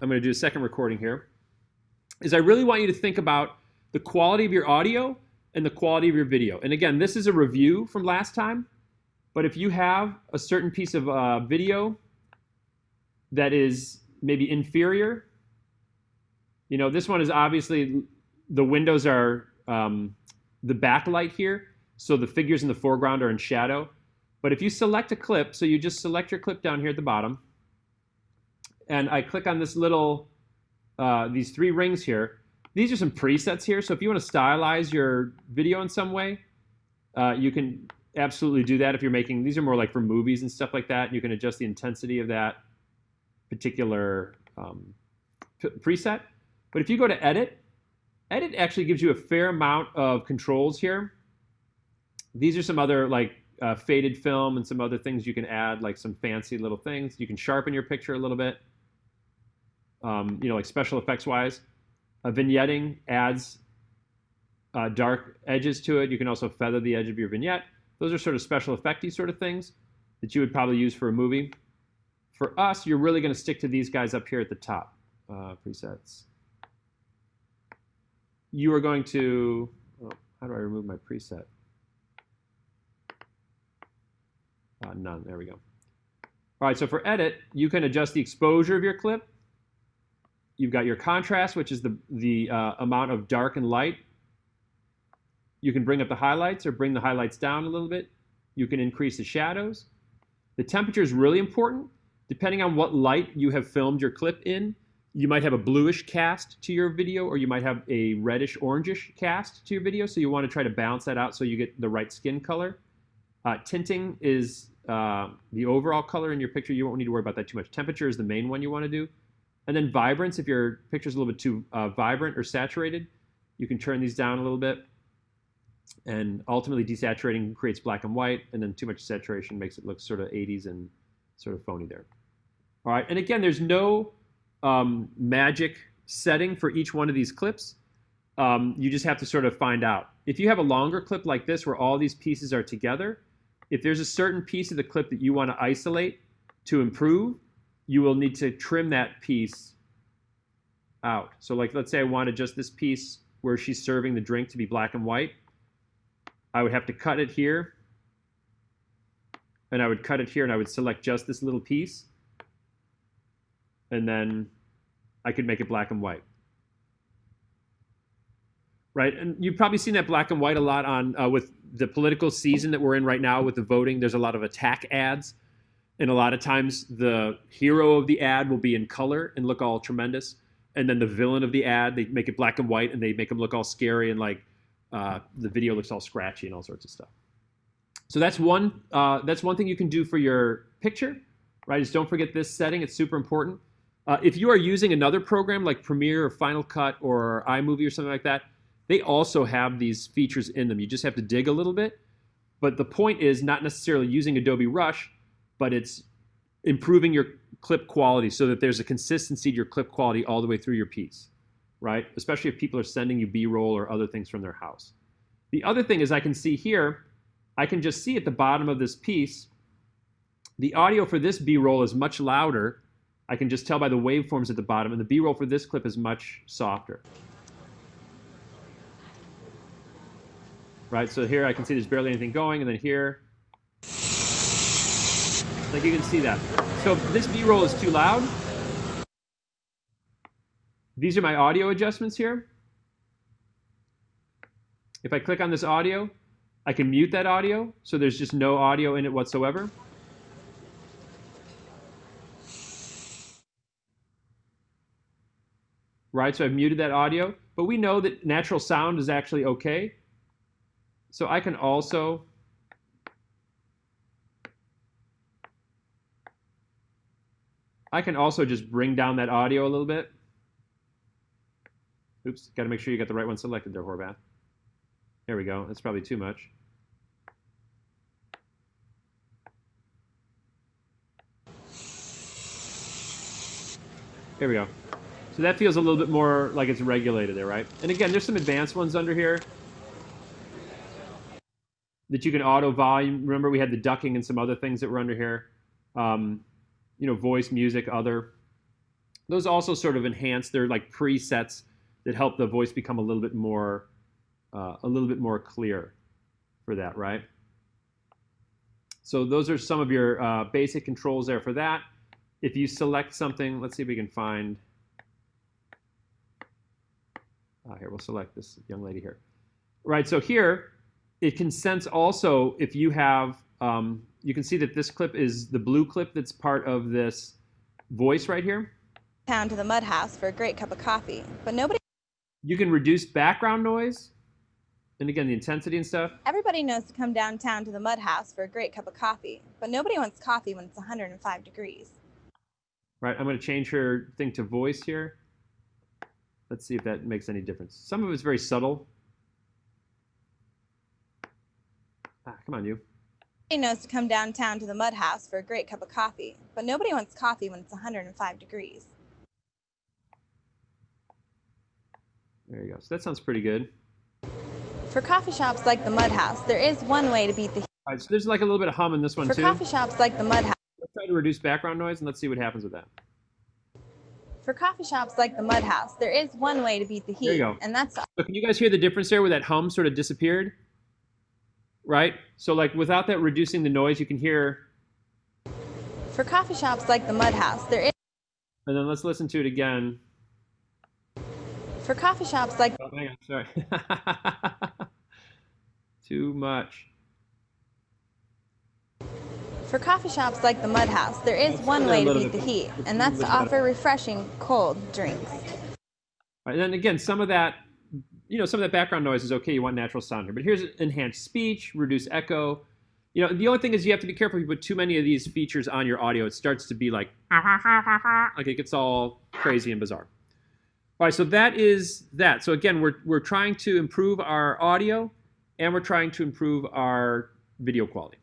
I'm going to do a second recording here, is I really want you to think about the quality of your audio and the quality of your video. And again, this is a review from last time, but if you have a certain piece of video that is maybe inferior, you know, this one is obviously, the windows are the backlight here, so the figures in the foreground are in shadow. But if you select a clip, so you just select your clip down here at the bottom, and I click on this little, these three rings here. These are some presets here, so if you want to stylize your video in some way, you can absolutely do that if you're making, these are more like for movies and stuff like that. You can adjust the intensity of that particular preset. But if you go to Edit, Edit actually gives you a fair amount of controls here. These are some other like faded film and some other things you can add, like some fancy little things. You can sharpen your picture a little bit, you know, like special effects wise. Vignetting adds dark edges to it. You can also feather the edge of your vignette. Those are sort of special effecty sort of things that you would probably use for a movie. For us, you're really going to stick to these guys up here at the top, presets. You are going to, oh, how do I remove my preset? None, there we go. All right, so for edit, you can adjust the exposure of your clip. You've got your contrast, which is the amount of dark and light. You can bring up the highlights or bring the highlights down a little bit. You can increase the shadows. The temperature is really important. Depending on what light you have filmed your clip in, you might have a bluish cast to your video, or you might have a reddish orangish cast to your video, so you want to try to balance that out so you get the right skin color. Tinting is the overall color in your picture. You won't need to worry about that too much. Temperature is the main one you want to do. And then vibrance, if your picture's a little bit too vibrant or saturated, you can turn these down a little bit. And ultimately, desaturating creates black and white, and then too much saturation makes it look sort of 80s and sort of phony there. All right, and again, there's no magic setting for each one of these clips. You just have to sort of find out. If you have a longer clip like this where all these pieces are together, if there's a certain piece of the clip that you want to isolate to improve, you will need to trim that piece out. So like, let's say I wanted just this piece where she's serving the drink to be black and white. I would have to cut it here, and I would cut it here, and I would select just this little piece, and then I could make it black and white. Right, and you've probably seen that black and white a lot on with the political season that we're in right now with the voting. There's a lot of attack ads, and a lot of times the hero of the ad will be in color and look all tremendous, and then the villain of the ad, they make it black and white, and they make them look all scary, and like the video looks all scratchy and all sorts of stuff. So that's one thing you can do for your picture, right? Is don't forget this setting. It's super important. If you are using another program like Premiere or Final Cut or iMovie or something like that, they also have these features in them. You just have to dig a little bit. But the point is not necessarily using Adobe Rush, but it's improving your clip quality so that there's a consistency to your clip quality all the way through your piece, right? Especially if people are sending you B-roll or other things from their house. The other thing is I can see here, I can just see at the bottom of this piece, the audio for this B-roll is much louder. I can just tell by the waveforms at the bottom, and the B-roll for this clip is much softer. Right, so here I can see there's barely anything going, and then here, like you can see that. So if this B-roll is too loud, these are my audio adjustments here. If I click on this audio, I can mute that audio, so there's just no audio in it whatsoever. Right, so I've muted that audio, but we know that natural sound is actually okay. So I can also just bring down that audio a little bit. Oops, got to make sure you got the right one selected there, Horvath. There we go, that's probably too much. There we go. So that feels a little bit more like it's regulated there, right? And again, there's some advanced ones under here that you can auto volume. Remember, we had the ducking and some other things that were under here. You know, voice, music, other. Those also sort of enhance. They're like presets that help the voice become a little bit more clear for that, right? So those are some of your basic controls there for that. If you select something, let's see if we can find. Here, we'll select this young lady here. Right, so here, it can sense also if you have, you can see that this clip is the blue clip that's part of this voice right here. Town to the mud house for a great cup of coffee, but nobody. You can reduce background noise, and again, the intensity and stuff. Everybody knows to come downtown to the mud house for a great cup of coffee, but nobody wants coffee when it's 105 degrees. Right, I'm going to change her thing to voice here. Let's see if that makes any difference. Some of it's very subtle. Come on, you. Everybody knows to come downtown to the mud house for a great cup of coffee, but nobody wants coffee when it's 105 degrees. There you go. So that sounds pretty good. For coffee shops like the mud house, there is one way to beat the heat. All right, so there's like a little bit of hum in this one too. For coffee shops like the mud house. Let's try to reduce background noise and let's see what happens with that. For coffee shops like the mud house, there is one way to beat the heat. There you go. And that's. So can you guys hear the difference there where that hum sort of disappeared? Right? So like without that reducing the noise, you can hear. For coffee shops like the mud house, there is. And then let's listen to it again. For coffee shops like. Oh, hang on, sorry. Too much. For coffee shops like the mud house, there is one way to beat the heat, and that's to offer refreshing cold drinks. All right, and then again, some of that background noise is okay. You want natural sound here, but here's enhanced speech, reduce echo. You know, the only thing is you have to be careful if you put too many of these features on your audio. It starts to be like it gets all crazy and bizarre. All right, so that is that. So again, we're trying to improve our audio, and we're trying to improve our video quality.